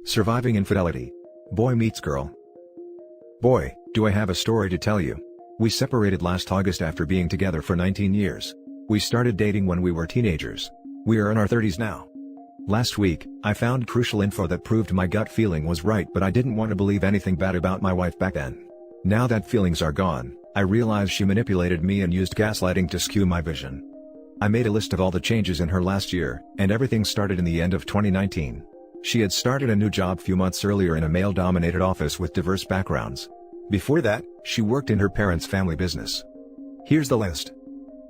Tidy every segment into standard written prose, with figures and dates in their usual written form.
Surviving infidelity. Boy meets girl. Boy, do I have a story to tell you. We separated last August after being together for 19 years. We started dating when we were teenagers. We are in our 30s now. Last week, I found crucial info that proved my gut feeling was right, but I didn't want to believe anything bad about my wife back then. Now that feelings are gone, I realize she manipulated me and used gaslighting to skew my vision. I made a list of all the changes in her last year, and everything started in the end of 2019. She had started a new job few months earlier in a male-dominated office with diverse backgrounds. Before that, she worked in her parents' family business. Here's the list.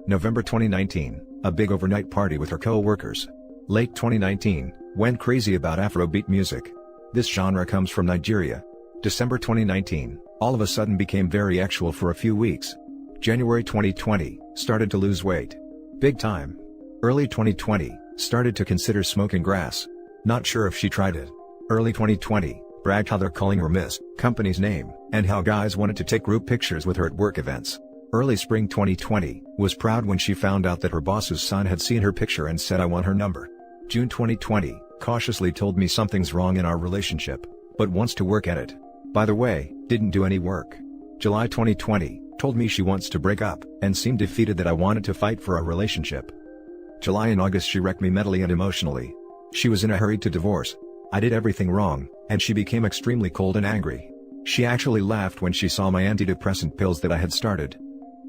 November 2019, a big overnight party with her co-workers. Late 2019, went crazy about Afrobeat music. This genre comes from Nigeria. December 2019, all of a sudden became very sexual for a few weeks. January 2020, started to lose weight. Big time. Early 2020, started to consider smoking grass. Not sure if she tried it. Early 2020, bragged how they're calling her Miss, company's name, and how guys wanted to take group pictures with her at work events. Early spring 2020, was proud when she found out that her boss's son had seen her picture and said I want her number. June 2020, cautiously told me something's wrong in our relationship, but wants to work at it. By the way, didn't do any work. July 2020, told me she wants to break up, and seemed defeated that I wanted to fight for our relationship. July and August she wrecked me mentally and emotionally. She was in a hurry to divorce. I did everything wrong, and she became extremely cold and angry. She actually laughed when she saw my antidepressant pills that I had started.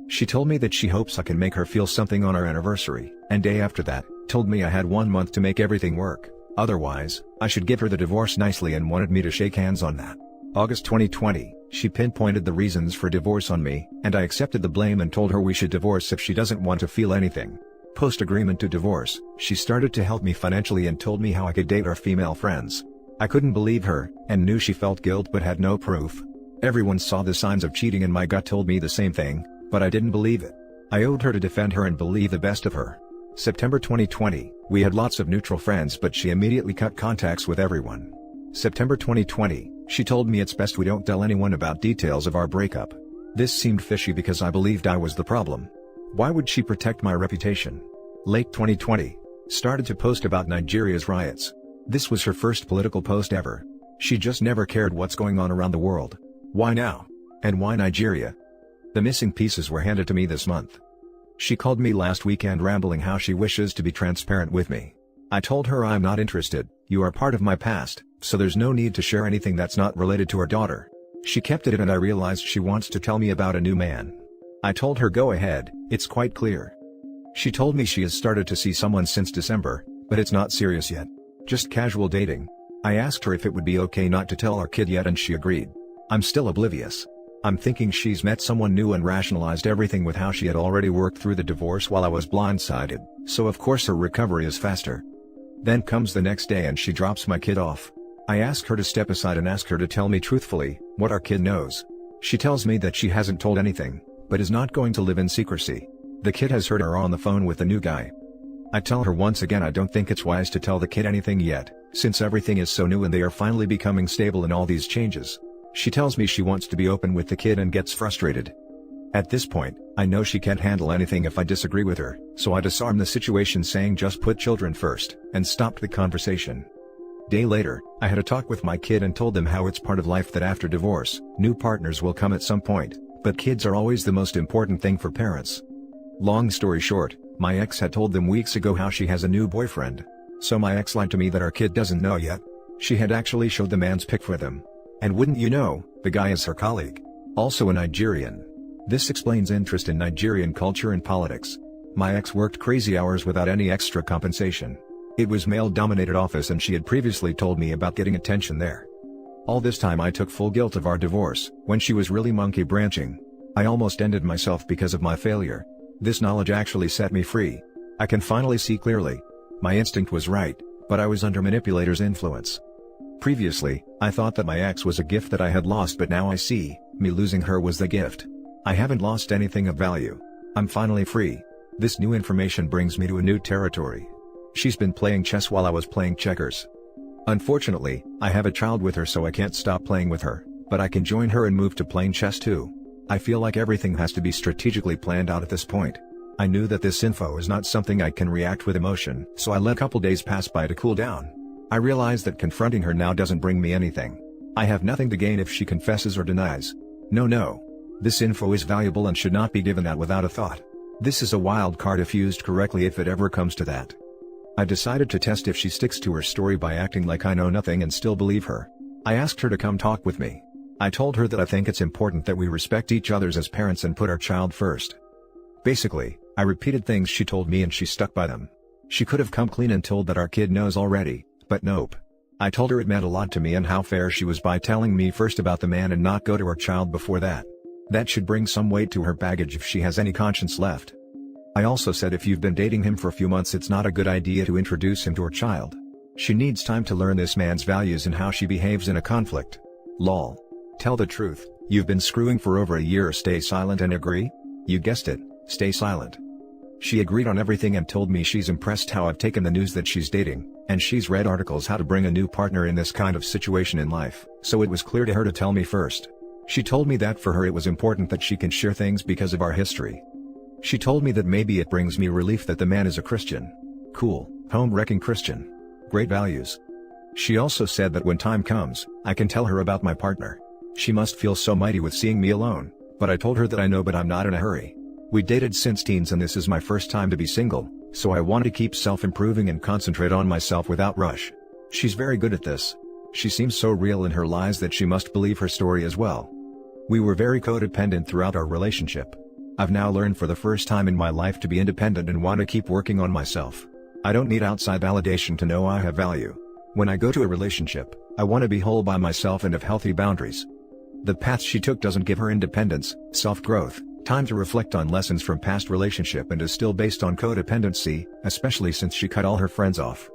She told me that she hopes I can make her feel something on our anniversary, and day after that, told me I had 1 month to make everything work, otherwise, I should give her the divorce nicely and wanted me to shake hands on that. August 2020, she pinpointed the reasons for divorce on me, and I accepted the blame and told her we should divorce if she doesn't want to feel anything. Post-agreement to divorce, she started to help me financially and told me how I could date our female friends. I couldn't believe her, and knew she felt guilt but had no proof. Everyone saw the signs of cheating and my gut told me the same thing, but I didn't believe it. I owed her to defend her and believe the best of her. September 2020, we had lots of neutral friends but she immediately cut contacts with everyone. September 2020, she told me it's best we don't tell anyone about details of our breakup. This seemed fishy because I believed I was the problem. Why would she protect my reputation? Late 2020, started to post about Nigeria's riots. This was her first political post ever. She just never cared what's going on around the world. Why now? And why Nigeria? The missing pieces were handed to me this month. She called me last weekend rambling how she wishes to be transparent with me. I told her I'm not interested, you are part of my past, so there's no need to share anything that's not related to her daughter. She kept it and I realized she wants to tell me about a new man. I told her go ahead, it's quite clear. She told me she has started to see someone since December, but it's not serious yet. Just casual dating. I asked her if it would be okay not to tell our kid yet and she agreed. I'm still oblivious. I'm thinking she's met someone new and rationalized everything with how she had already worked through the divorce while I was blindsided, so of course her recovery is faster. Then comes the next day and she drops my kid off. I ask her to step aside and ask her to tell me truthfully what our kid knows. She tells me that she hasn't told anything, but is not going to live in secrecy. The kid has heard her on the phone with the new guy. I tell her once again I don't think it's wise to tell the kid anything yet, since everything is so new and they are finally becoming stable in all these changes. She tells me she wants to be open with the kid and gets frustrated. At this point, I know she can't handle anything if I disagree with her, so I disarm the situation saying just put children first, and stopped the conversation. Day later, I had a talk with my kid and told them how it's part of life that after divorce, new partners will come at some point, but kids are always the most important thing for parents. Long story short, my ex had told them weeks ago how she has a new boyfriend. So my ex lied to me that our kid doesn't know yet. She had actually showed the man's pic for them. And wouldn't you know, the guy is her colleague. Also a Nigerian. This explains interest in Nigerian culture and politics. My ex worked crazy hours without any extra compensation. It was male-dominated office and she had previously told me about getting attention there. All this time I took full guilt of our divorce, when she was really monkey branching. I almost ended myself because of my failure. This knowledge actually set me free. I can finally see clearly. My instinct was right, but I was under manipulator's influence. Previously, I thought that my ex was a gift that I had lost, but now I see, me losing her was the gift. I haven't lost anything of value. I'm finally free. This new information brings me to a new territory. She's been playing chess while I was playing checkers. Unfortunately, I have a child with her so I can't stop playing with her, but I can join her and move to playing chess too. I feel like everything has to be strategically planned out at this point. I knew that this info is not something I can react with emotion, so I let a couple days pass by to cool down. I realize that confronting her now doesn't bring me anything. I have nothing to gain if she confesses or denies. No. This info is valuable and should not be given out without a thought. This is a wild card if used correctly, if it ever comes to that. I decided to test if she sticks to her story by acting like I know nothing and still believe her. I asked her to come talk with me. I told her that I think it's important that we respect each other as parents and put our child first. Basically, I repeated things she told me and she stuck by them. She could have come clean and told that our kid knows already, but nope. I told her it meant a lot to me and how fair she was by telling me first about the man and not go to her child before that. That should bring some weight to her baggage if she has any conscience left. I also said if you've been dating him for a few months, it's not a good idea to introduce him to her child. She needs time to learn this man's values and how she behaves in a conflict. Lol. Tell the truth, you've been screwing for over a year. Stay silent and agree? You guessed it, stay silent. She agreed on everything and told me she's impressed how I've taken the news that she's dating, and she's read articles how to bring a new partner in this kind of situation in life, so it was clear to her to tell me first. She told me that for her it was important that she can share things because of our history. She told me that maybe it brings me relief that the man is a Christian. Cool, home-wrecking Christian. Great values. She also said that when time comes, I can tell her about my partner. She must feel so mighty with seeing me alone, but I told her that I know but I'm not in a hurry. We dated since teens and this is my first time to be single, so I want to keep self-improving and concentrate on myself without rush. She's very good at this. She seems so real in her lies that she must believe her story as well. We were very codependent throughout our relationship. I've now learned for the first time in my life to be independent and want to keep working on myself. I don't need outside validation to know I have value. When I go to a relationship, I want to be whole by myself and have healthy boundaries. The path she took doesn't give her independence, self-growth, time to reflect on lessons from past relationship, and is still based on codependency, especially since she cut all her friends off.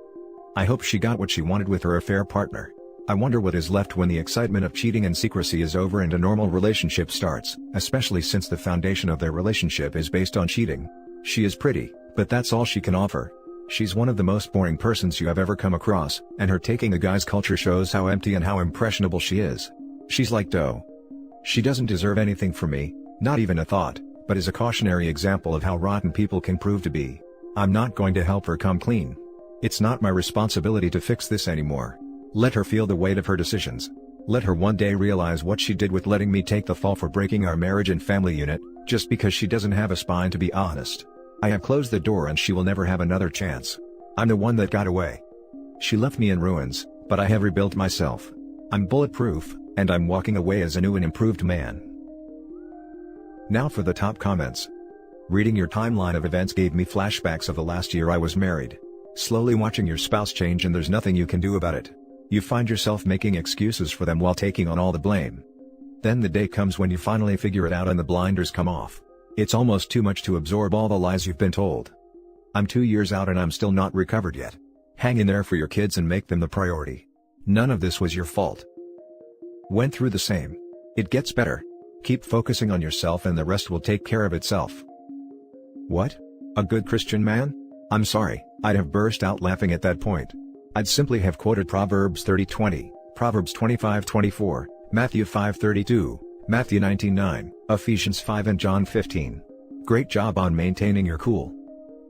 I hope she got what she wanted with her affair partner. I wonder what is left when the excitement of cheating and secrecy is over and a normal relationship starts, especially since the foundation of their relationship is based on cheating. She is pretty, but that's all she can offer. She's one of the most boring persons you have ever come across, and her taking a guy's culture shows how empty and how impressionable she is. She's like dough. She doesn't deserve anything from me, not even a thought, but is a cautionary example of how rotten people can prove to be. I'm not going to help her come clean. It's not my responsibility to fix this anymore. Let her feel the weight of her decisions. Let her one day realize what she did with letting me take the fall for breaking our marriage and family unit, just because she doesn't have a spine to be honest. I have closed the door and she will never have another chance. I'm the one that got away. She left me in ruins, but I have rebuilt myself. I'm bulletproof, and I'm walking away as a new and improved man. Now for the top comments. Reading your timeline of events gave me flashbacks of the last year I was married. Slowly watching your spouse change and there's nothing you can do about it. You find yourself making excuses for them while taking on all the blame. Then the day comes when you finally figure it out and the blinders come off. It's almost too much to absorb all the lies you've been told. I'm 2 years out and I'm still not recovered yet. Hang in there for your kids and make them the priority. None of this was your fault. Went through the same. It gets better. Keep focusing on yourself and the rest will take care of itself. What? A good Christian man? I'm sorry, I'd have burst out laughing at that point. I'd simply have quoted Proverbs 30:20, Proverbs 25:24, Matthew 5:32, Matthew 19:9, Ephesians 5 and John 15. Great job on maintaining your cool.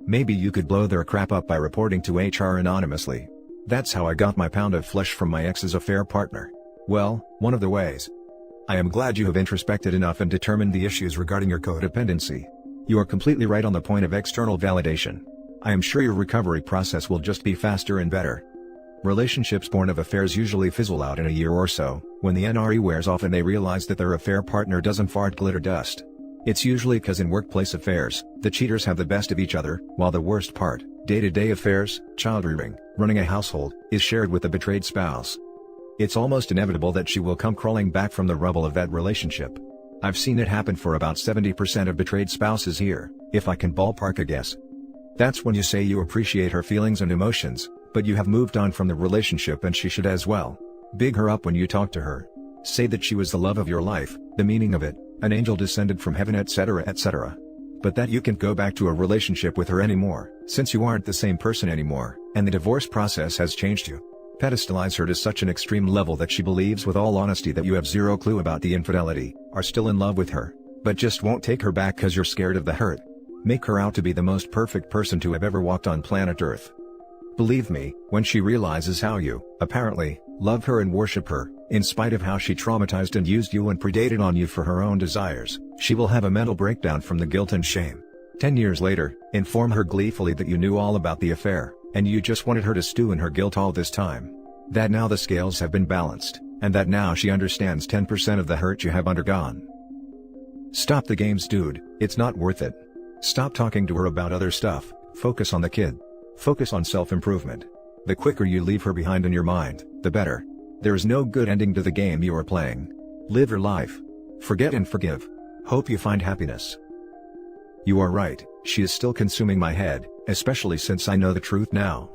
Maybe you could blow their crap up by reporting to HR anonymously. That's how I got my pound of flesh from my ex's affair partner. Well, one of the ways. I am glad you have introspected enough and determined the issues regarding your codependency. You are completely right on the point of external validation. I am sure your recovery process will just be faster and better. Relationships born of affairs usually fizzle out in a year or so, when the NRE wears off and they realize that their affair partner doesn't fart glitter dust. It's usually cause in workplace affairs, the cheaters have the best of each other, while the worst part, day-to-day affairs, child rearing, running a household, is shared with the betrayed spouse. It's almost inevitable that she will come crawling back from the rubble of that relationship. I've seen it happen for about 70% of betrayed spouses here, if I can ballpark a guess. That's when you say you appreciate her feelings and emotions, but you have moved on from the relationship and she should as well. Big her up when you talk to her. Say that she was the love of your life, the meaning of it, an angel descended from heaven, etc., etc. But that you can't go back to a relationship with her anymore, since you aren't the same person anymore, and the divorce process has changed you. Pedestalize her to such an extreme level that she believes with all honesty that you have zero clue about the infidelity, are still in love with her, but just won't take her back cause you're scared of the hurt. Make her out to be the most perfect person to have ever walked on planet Earth. Believe me, when she realizes how you, apparently, love her and worship her, in spite of how she traumatized and used you and predated on you for her own desires, she will have a mental breakdown from the guilt and shame. 10 years later, inform her gleefully that you knew all about the affair, and you just wanted her to stew in her guilt all this time. That now the scales have been balanced, and that now she understands 10% of the hurt you have undergone. Stop the games, dude, it's not worth it. Stop talking to her about other stuff, focus on the kid. Focus on self-improvement. The quicker you leave her behind in your mind, the better. There is no good ending to the game you are playing. Live your life. Forget and forgive. Hope you find happiness. You are right, she is still consuming my head, especially since I know the truth now.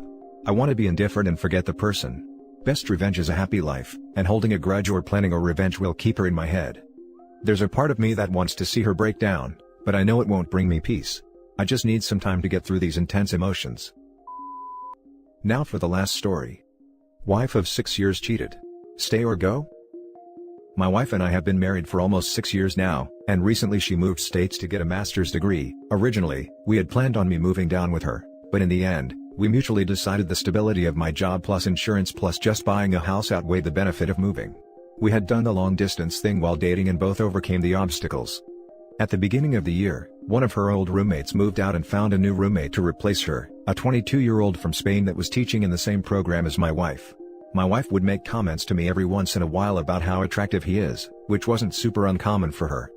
I want to be indifferent and forget the person. Best revenge is a happy life, and holding a grudge or planning a revenge will keep her in my head. There's a part of me that wants to see her break down, but I know it won't bring me peace. I just need some time to get through these intense emotions. Now for the last story. Wife of 6 years cheated. Stay or go? My wife and I have been married for almost 6 years now, and recently she moved states to get a master's degree. Originally, we had planned on me moving down with her, but in the end, we mutually decided the stability of my job plus insurance plus just buying a house outweighed the benefit of moving. We had done the long distance thing while dating and both overcame the obstacles. At the beginning of the year, one of her old roommates moved out and found a new roommate to replace her, a 22-year-old from Spain that was teaching in the same program as my wife. My wife would make comments to me every once in a while about how attractive he is, which wasn't super uncommon for her.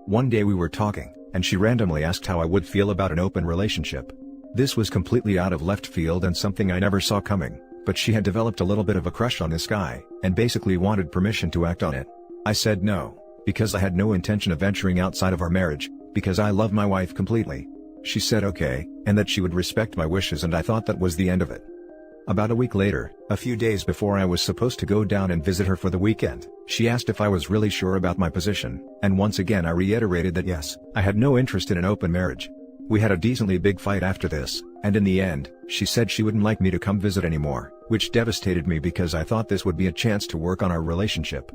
One day we were talking, and she randomly asked how I would feel about an open relationship. This was completely out of left field and something I never saw coming, but she had developed a little bit of a crush on this guy, and basically wanted permission to act on it. I said no, because I had no intention of venturing outside of our marriage, because I love my wife completely. She said okay, and that she would respect my wishes, and I thought that was the end of it. About a week later, a few days before I was supposed to go down and visit her for the weekend, she asked if I was really sure about my position, and once again I reiterated that yes, I had no interest in an open marriage. We had a decently big fight after this, and in the end, she said she wouldn't like me to come visit anymore, which devastated me because I thought this would be a chance to work on our relationship.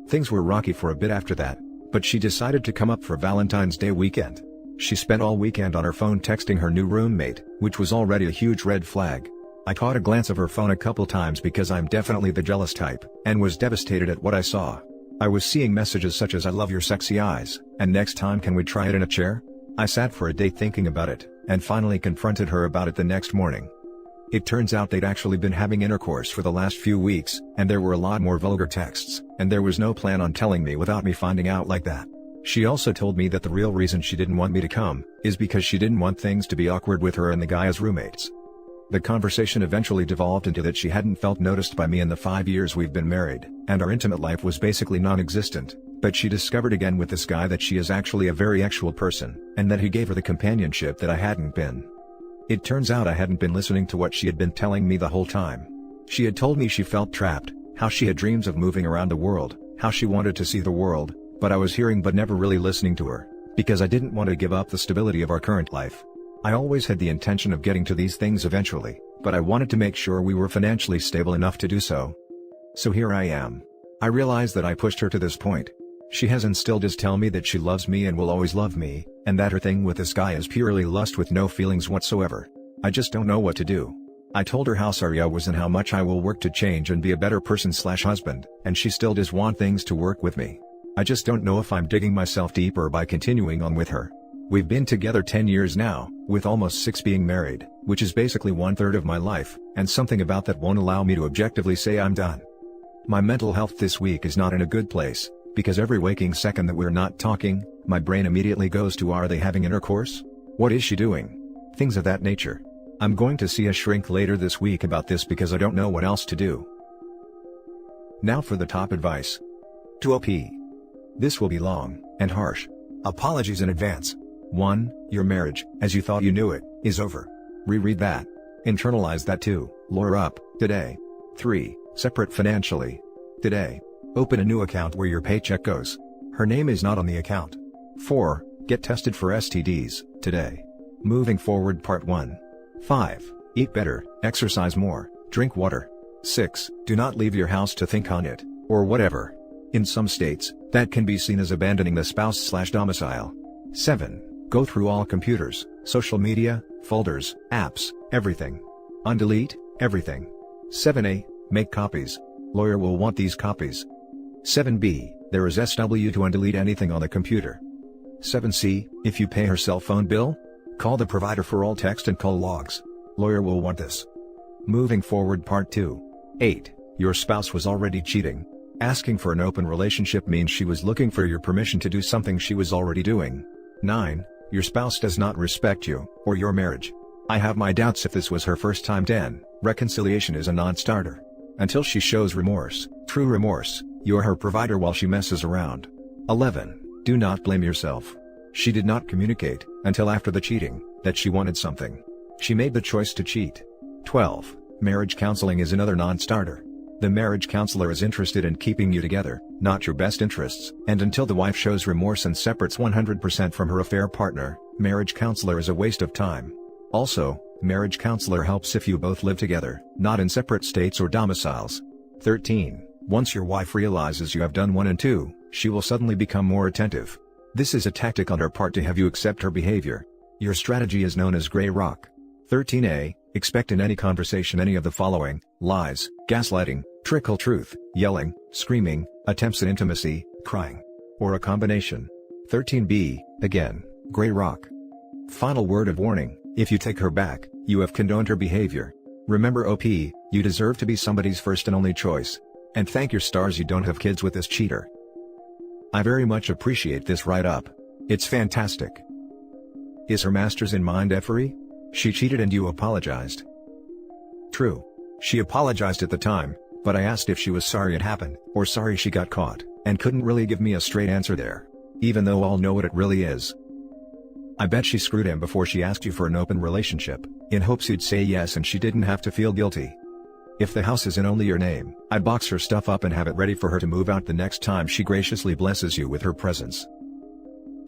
Things were rocky for a bit after that, but she decided to come up for Valentine's Day weekend. She spent all weekend on her phone texting her new roommate, which was already a huge red flag. I caught a glance of her phone a couple times because I'm definitely the jealous type, and was devastated at what I saw. I was seeing messages such as "I love your sexy eyes," and "next time can we try it in a chair?" I sat for a day thinking about it, and finally confronted her about it the next morning. It turns out they'd actually been having intercourse for the last few weeks, and there were a lot more vulgar texts, and there was no plan on telling me without me finding out like that. She also told me that the real reason she didn't want me to come, is because she didn't want things to be awkward with her and the guy as roommates. The conversation eventually devolved into that she hadn't felt noticed by me in the 5 years we've been married, and our intimate life was basically non-existent, but she discovered again with this guy that she is actually a very actual person, and that he gave her the companionship that I hadn't been. It turns out I hadn't been listening to what she had been telling me the whole time. She had told me she felt trapped, how she had dreams of moving around the world, how she wanted to see the world, but I was hearing but never really listening to her, because I didn't want to give up the stability of our current life. I always had the intention of getting to these things eventually, but I wanted to make sure we were financially stable enough to do so. So here I am. I realize that I pushed her to this point. She has instilled is tell me that she loves me and will always love me, and that her thing with this guy is purely lust with no feelings whatsoever. I just don't know what to do. I told her how sorry I was and how much I will work to change and be a better person/husband, and she still does want things to work with me. I just don't know if I'm digging myself deeper by continuing on with her. We've been together 10 years now, with almost 6 being married, which is basically 1/3 of my life, and something about that won't allow me to objectively say I'm done. My mental health this week is not in a good place, because every waking second that we're not talking, my brain immediately goes to are they having intercourse? What is she doing? Things of that nature. I'm going to see a shrink later this week about this because I don't know what else to do. Now for the top advice. To OP. This will be long, and harsh. Apologies in advance. 1. Your marriage, as you thought you knew it, is over. Reread that. Internalize that too. Lawyer up, today. 3. Separate financially. Today. Open a new account where your paycheck goes. Her name is not on the account. 4. Get tested for STDs, today. Moving forward part 1. 5. Eat better, exercise more, drink water. 6. Do not leave your house to think on it, or whatever. In some states, that can be seen as abandoning the spouse/domicile. 7. Go through all computers, social media, folders, apps, everything. Undelete everything. 7a. Make copies. Lawyer will want these copies. 7b. There is SW to undelete anything on the computer. 7c. If you pay her cell phone bill, call the provider for all text and call logs. Lawyer will want this. Moving forward, part 2. 8. Your spouse was already cheating. Asking for an open relationship means she was looking for your permission to do something she was already doing. 9. Your spouse does not respect you, or your marriage. I have my doubts if this was her first time. 10. Reconciliation is a non-starter. Until she shows remorse, true remorse, you're her provider while she messes around. 11. Do not blame yourself. She did not communicate, until after the cheating, that she wanted something. She made the choice to cheat. 12. Marriage counseling is another non-starter. The marriage counselor is interested in keeping you together, not your best interests, and until the wife shows remorse and separates 100% from her affair partner, marriage counselor is a waste of time. Also, marriage counselor helps if you both live together, not in separate states or domiciles. 13. Once your wife realizes you have done 1 and 2, she will suddenly become more attentive. This is a tactic on her part to have you accept her behavior. Your strategy is known as gray rock. 13a. Expect in any conversation any of the following: lies, gaslighting, trickle truth, yelling, screaming, attempts at intimacy, crying, or a combination. 13b. Again, gray rock. Final word of warning: if you take her back, you have condoned her behavior. Remember, OP, you deserve to be somebody's first and only choice. And thank your stars you don't have kids with this cheater. I very much appreciate this write-up. It's fantastic. Is her masters in mind effery? She cheated and you apologized. True. She apologized at the time, but I asked if she was sorry it happened, or sorry she got caught, and couldn't really give me a straight answer there. Even though all know what it really is. I bet she screwed him before she asked you for an open relationship, in hopes you'd say yes and she didn't have to feel guilty. If the house is in only your name, I'd box her stuff up and have it ready for her to move out the next time she graciously blesses you with her presence.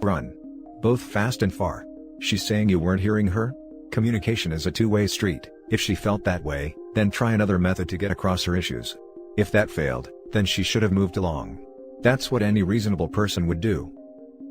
Run. Both fast and far. She's saying you weren't hearing her? Communication is a two-way street. If she felt that way, then try another method to get across her issues. If that failed, then she should have moved along. That's what any reasonable person would do.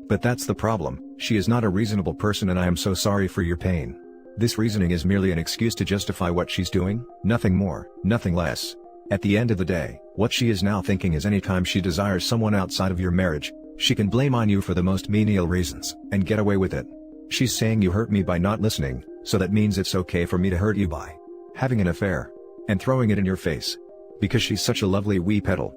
But that's the problem, she is not a reasonable person and I am so sorry for your pain. This reasoning is merely an excuse to justify what she's doing, nothing more, nothing less. At the end of the day, what she is now thinking is anytime she desires someone outside of your marriage, she can blame on you for the most menial reasons, and get away with it. She's saying you hurt me by not listening, so that means it's okay for me to hurt you by having an affair, and throwing it in your face. Because she's such a lovely wee petal.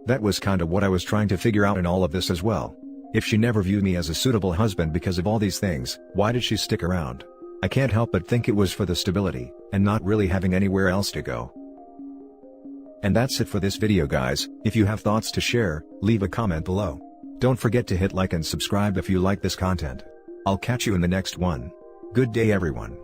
That was kinda what I was trying to figure out in all of this as well. If she never viewed me as a suitable husband because of all these things, why did she stick around? I can't help but think it was for the stability, and not really having anywhere else to go. And that's it for this video, guys. If you have thoughts to share, leave a comment below. Don't forget to hit like and subscribe if you like this content. I'll catch you in the next one. Good day, everyone.